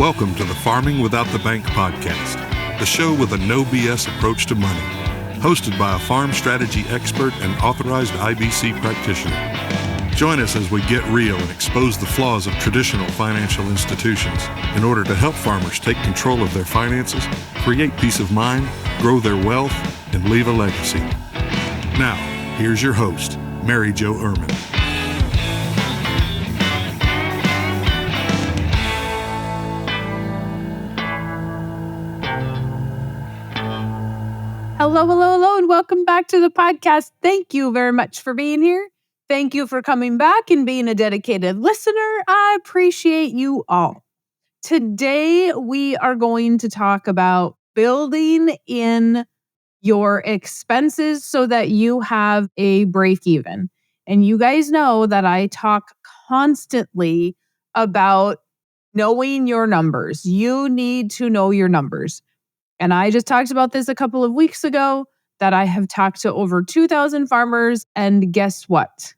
Welcome to the Farming Without the Bank podcast, the show with a no BS approach to money, hosted by a farm strategy expert and authorized IBC practitioner. Join us as we get real and expose the flaws of traditional financial institutions in order to help farmers take control of their finances, create peace of mind, grow their wealth, and leave a legacy. Now, here's your host, Mary Jo Ehrman. Hello, and welcome back to the podcast. Thank you very much for being here. Thank you for coming back and being a dedicated listener. I appreciate you all. Today, we are going to talk about building in your expenses so that you have a break even. And you guys know that I talk constantly about knowing your numbers. You need to know your numbers. And I just talked about this a couple of weeks ago that I have talked to over 2,000 farmers. And guess what?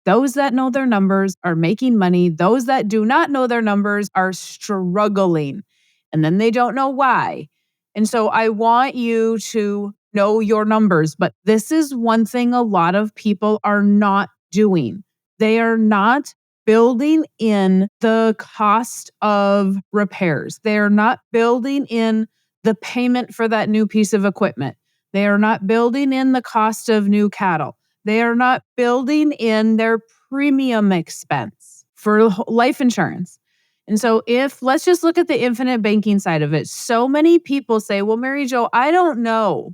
Those that know their numbers are making money. Those that do not know their numbers are struggling. And then they don't know why. And so I want you to know your numbers. But this is one thing a lot of people are not doing. They are not building in the cost of repairs. They are not building in the payment for that new piece of equipment. They are not building in the cost of new cattle. They are not building in their premium expense for life insurance. And so let's just look at the infinite banking side of it. So many people say, well, Mary Jo, I don't know.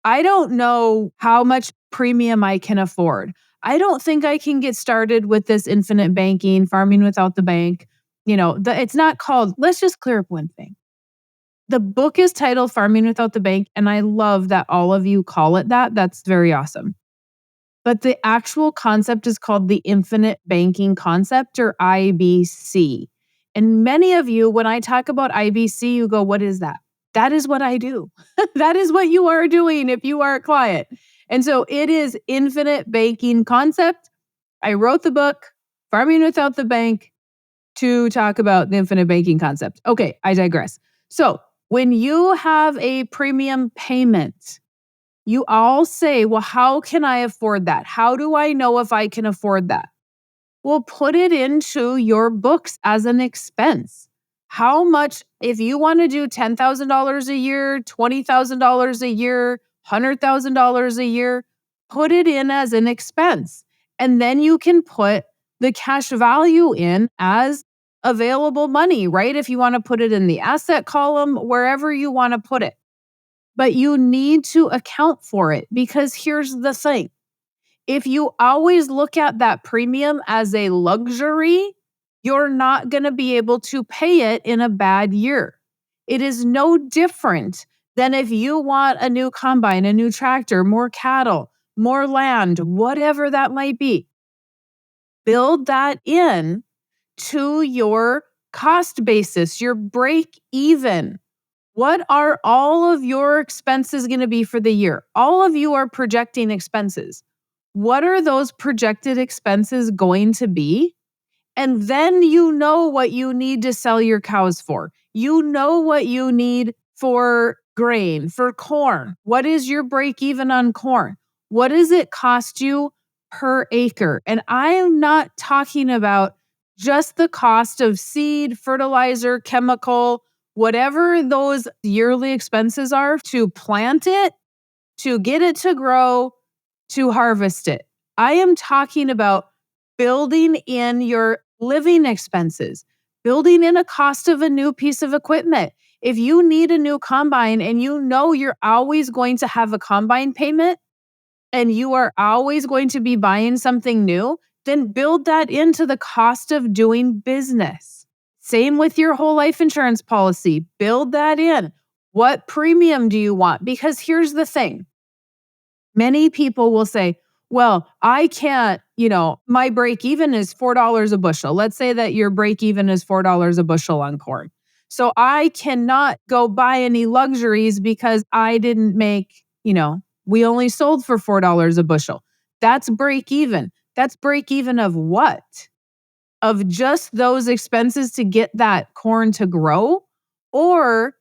I don't know how much premium I can afford. I don't think I can get started with this infinite banking, farming without the bank. It's not called, let's just clear up one thing. The book is titled Farming Without the Bank, and I love that all of you call it that. That's very awesome. But the actual concept is called the Infinite Banking Concept, or IBC. And many of you, when I talk about IBC, you go, what is that? That is what I do. That is what you are doing if you are a client. And so it is Infinite Banking Concept. I wrote the book, Farming Without the Bank, to talk about the Infinite Banking Concept. Okay, I digress. So when you have a premium payment, you all say, well, how can I afford that? How do I know if I can afford that? Well, put it into your books as an expense. How much, if you want to do $10,000 a year, $20,000 a year, $100,000 a year, put it in as an expense. And then you can put the cash value in as available money, right? If you want to put it in the asset column, wherever you want to put it. But you need to account for it, because here's the thing. If you always look at that premium as a luxury, you're not going to be able to pay it in a bad year. It is no different than if you want a new combine, a new tractor, more cattle, more land, whatever that might be. Build that in to your cost basis, your break even. What are all of your expenses going to be for the year? All of you are projecting expenses. What are those projected expenses going to be? And then you know what you need to sell your cows for. You know what you need for grain, for corn. What is your break even on corn? What does it cost you per acre? And I am not talking about just the cost of seed, fertilizer, chemical, whatever those yearly expenses are to plant it, to get it to grow, to harvest it. I am talking about building in your living expenses, building in a cost of a new piece of equipment. If you need a new combine and you know you're always going to have a combine payment and you are always going to be buying something new, then build that into the cost of doing business. Same with your whole life insurance policy. Build that in. What premium do you want? Because here's the thing. Many people will say, well, I can't, my break even is $4 a bushel. Let's say that your break even is $4 a bushel on corn. So I cannot go buy any luxuries because I didn't make, we only sold for $4 a bushel. That's break even. That's break even of what? of just those expenses to get that corn to grow? Or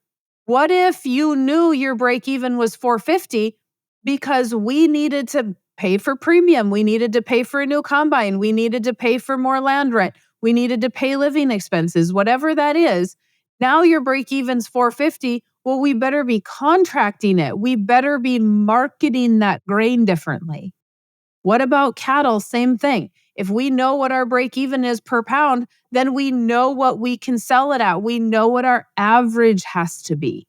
what if you knew your break even was 450 because we needed to pay for premium, we needed to pay for a new combine, we needed to pay for more land rent, we needed to pay living expenses, whatever that is. Now your break even's 450. Well, we better be contracting it. We better be marketing that grain differently. What about cattle? Same thing. If we know what our break even is per pound, then we know what we can sell it at. We know what our average has to be.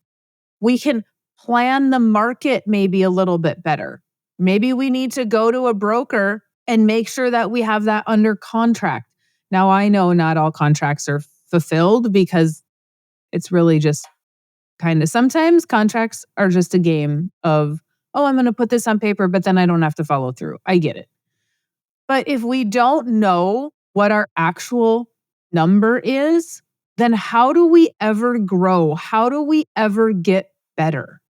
We can plan the market maybe a little bit better. Maybe we need to go to a broker and make sure that we have that under contract. Now, I know not all contracts are fulfilled because it's really just kind of sometimes contracts are just a game of, oh, I'm going to put this on paper, but then I don't have to follow through. I get it. But if we don't know what our actual number is, then how do we ever grow? How do we ever get better?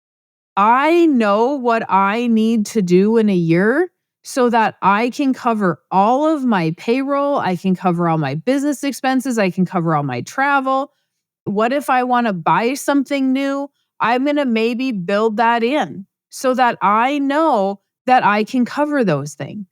I know what I need to do in a year so that I can cover all of my payroll. I can cover all my business expenses. I can cover all my travel. What if I want to buy something new? I'm going to maybe build that in so that I know that I can cover those things.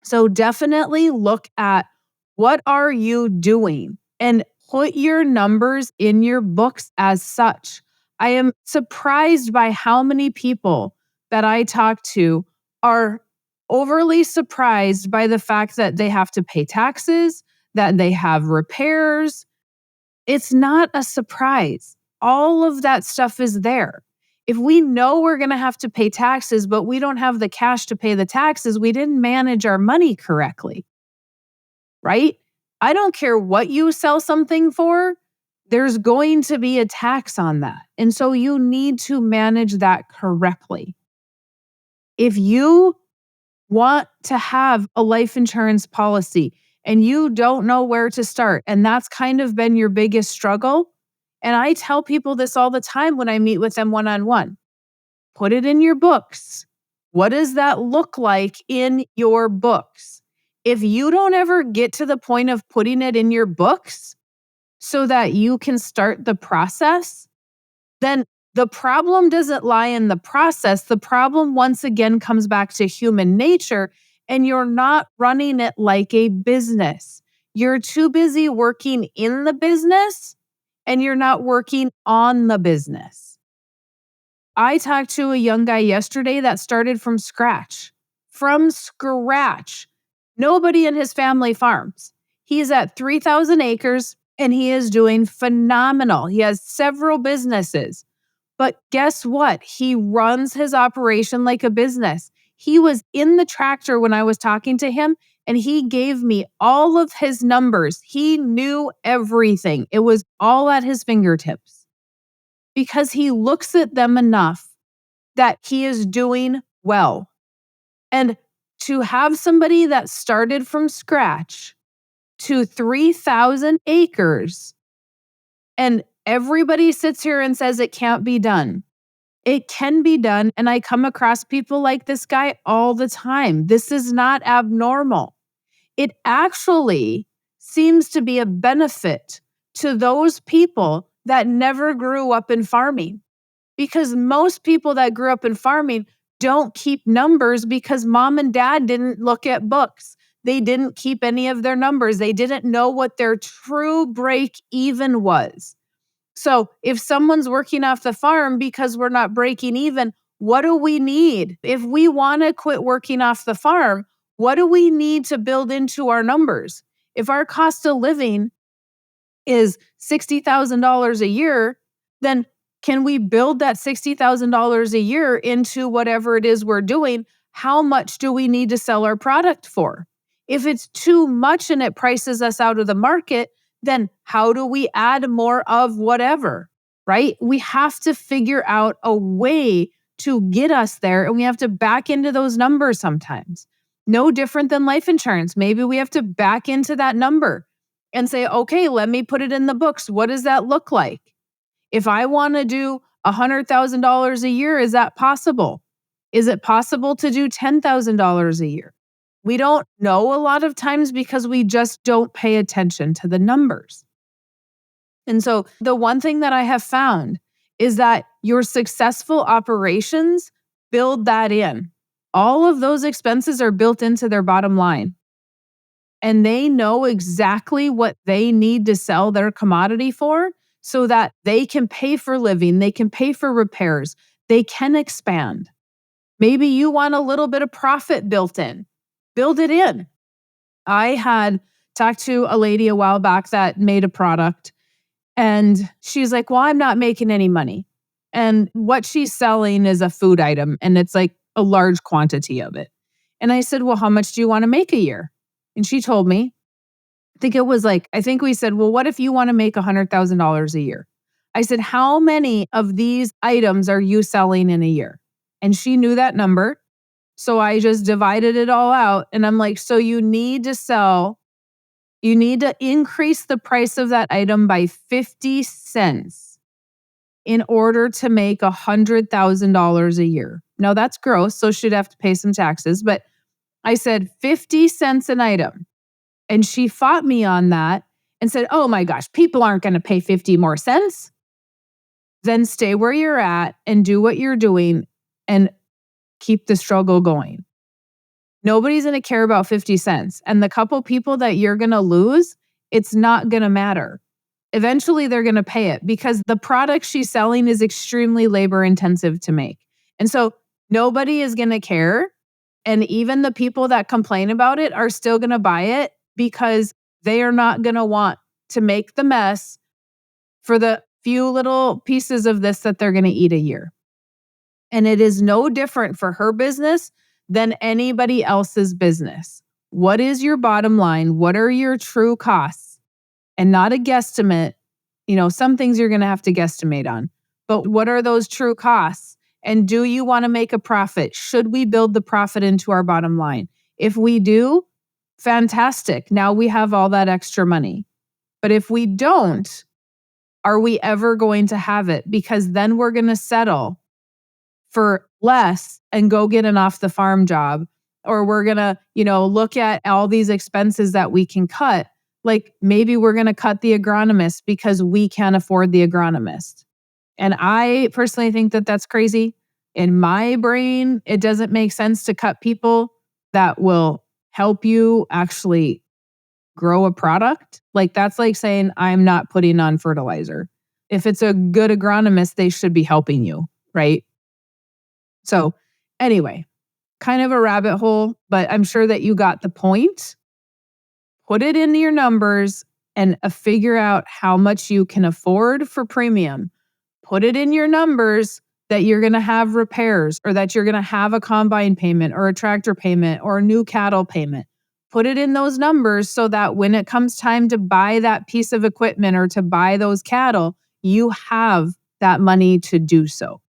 So definitely look at what are you doing and put your numbers in your books as such. I am surprised by how many people that I talk to are overly surprised by the fact that they have to pay taxes, that they have repairs. It's not a surprise. All of that stuff is there. If we know we're going to have to pay taxes, but we don't have the cash to pay the taxes, we didn't manage our money correctly, right? I don't care what you sell something for, there's going to be a tax on that. And so you need to manage that correctly. If you want to have a life insurance policy and you don't know where to start, and that's kind of been your biggest struggle, and I tell people this all the time when I meet with them one-on-one, put it in your books. What does that look like in your books? If you don't ever get to the point of putting it in your books so that you can start the process, then the problem doesn't lie in the process. The problem once again comes back to human nature, and you're not running it like a business. You're too busy working in the business and you're not working on the business. I talked to a young guy yesterday that started from scratch. From scratch. Nobody in his family farms. He's at 3,000 acres and he is doing phenomenal. He has several businesses. But guess what? He runs his operation like a business. He was in the tractor when I was talking to him, and he gave me all of his numbers. He knew everything. It was all at his fingertips because he looks at them enough that he is doing well. And to have somebody that started from scratch to 3,000 acres, and everybody sits here and says it can't be done. It can be done. And I come across people like this guy all the time. This is not abnormal. It actually seems to be a benefit to those people that never grew up in farming. Because most people that grew up in farming don't keep numbers because mom and dad didn't look at books. They didn't keep any of their numbers. They didn't know what their true break even was. So if someone's working off the farm because we're not breaking even, what do we need? If we want to quit working off the farm, what do we need to build into our numbers? If our cost of living is $60,000 a year, then can we build that $60,000 a year into whatever it is we're doing? How much do we need to sell our product for? If it's too much and it prices us out of the market, then how do we add more of whatever, right? We have to figure out a way to get us there, and we have to back into those numbers sometimes. No different than life insurance. Maybe we have to back into that number and say, okay, let me put it in the books. What does that look like? If I want to do $100,000 a year, is that possible? Is it possible to do $10,000 a year? We don't know a lot of times because we just don't pay attention to the numbers. And so the one thing that I have found is that your successful operations build that in. All of those expenses are built into their bottom line. And they know exactly what they need to sell their commodity for so that they can pay for living, they can pay for repairs, they can expand. Maybe you want a little bit of profit built in. Build it in. I had talked to a lady a while back that made a product, and she's like, well, I'm not making any money. And what she's selling is a food item, and it's like a large quantity of it. And I said, well, how much do you want to make a year? And she told me, I think we said, well, what if you want to make $100,000 a year? I said, how many of these items are you selling in a year? And she knew that number. So I just divided it all out. And I'm like, so you need to increase the price of that item by 50 cents in order to make $100,000 a year. Now that's gross, so she'd have to pay some taxes. But I said 50 cents an item. And she fought me on that and said, oh my gosh, people aren't going to pay 50 more cents. Then stay where you're at and do what you're doing and keep the struggle going. Nobody's going to care about 50 cents. And the couple people that you're going to lose, it's not going to matter. Eventually, they're going to pay it because the product she's selling is extremely labor intensive to make. And so nobody is going to care. And even the people that complain about it are still going to buy it because they are not going to want to make the mess for the few little pieces of this that they're going to eat a year. And it is no different for her business than anybody else's business. What is your bottom line? What are your true costs? And not a guesstimate. Some things you're going to have to guesstimate on. But what are those true costs? And do you want to make a profit? Should we build the profit into our bottom line? If we do, fantastic. Now we have all that extra money. But if we don't, are we ever going to have it? Because then we're going to settle for less and go get an off the farm job. Or we're going to, look at all these expenses that we can cut. Like maybe we're going to cut the agronomist because we can't afford the agronomist. And I personally think that that's crazy. In my brain, it doesn't make sense to cut people that will help you actually grow a product. Like that's like saying, I'm not putting on fertilizer. If it's a good agronomist, they should be helping you, right? So anyway, kind of a rabbit hole, but I'm sure that you got the point. Put it in your numbers and figure out how much you can afford for premium. Put it in your numbers that you're going to have repairs or that you're going to have a combine payment or a tractor payment or a new cattle payment. Put it in those numbers so that when it comes time to buy that piece of equipment or to buy those cattle, you have that money to do so.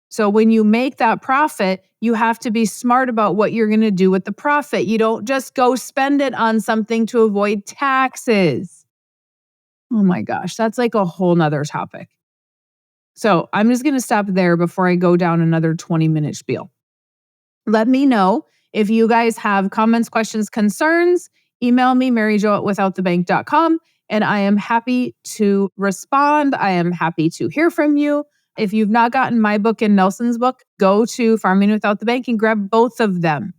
So when you make that profit, you have to be smart about what you're going to do with the profit. You don't just go spend it on something to avoid taxes. Oh my gosh, that's like a whole nother topic. So I'm just going to stop there before I go down another 20-minute spiel. Let me know if you guys have comments, questions, concerns. Email me, maryjo@withoutthebank.com, and I am happy to respond. I am happy to hear from you. If you've not gotten my book and Nelson's book, go to Farming Without the Bank and grab both of them,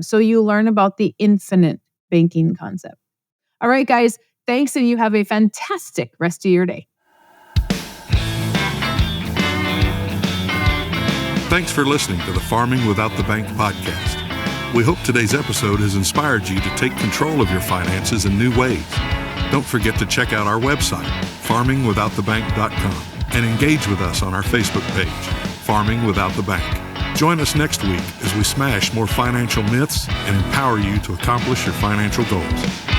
so you learn about the infinite banking concept. All right, guys, thanks, and you have a fantastic rest of your day. Thanks for listening to the Farming Without the Bank podcast. We hope today's episode has inspired you to take control of your finances in new ways. Don't forget to check out our website, farmingwithoutthebank.com, and engage with us on our Facebook page, Farming Without the Bank. Join us next week as we smash more financial myths and empower you to accomplish your financial goals.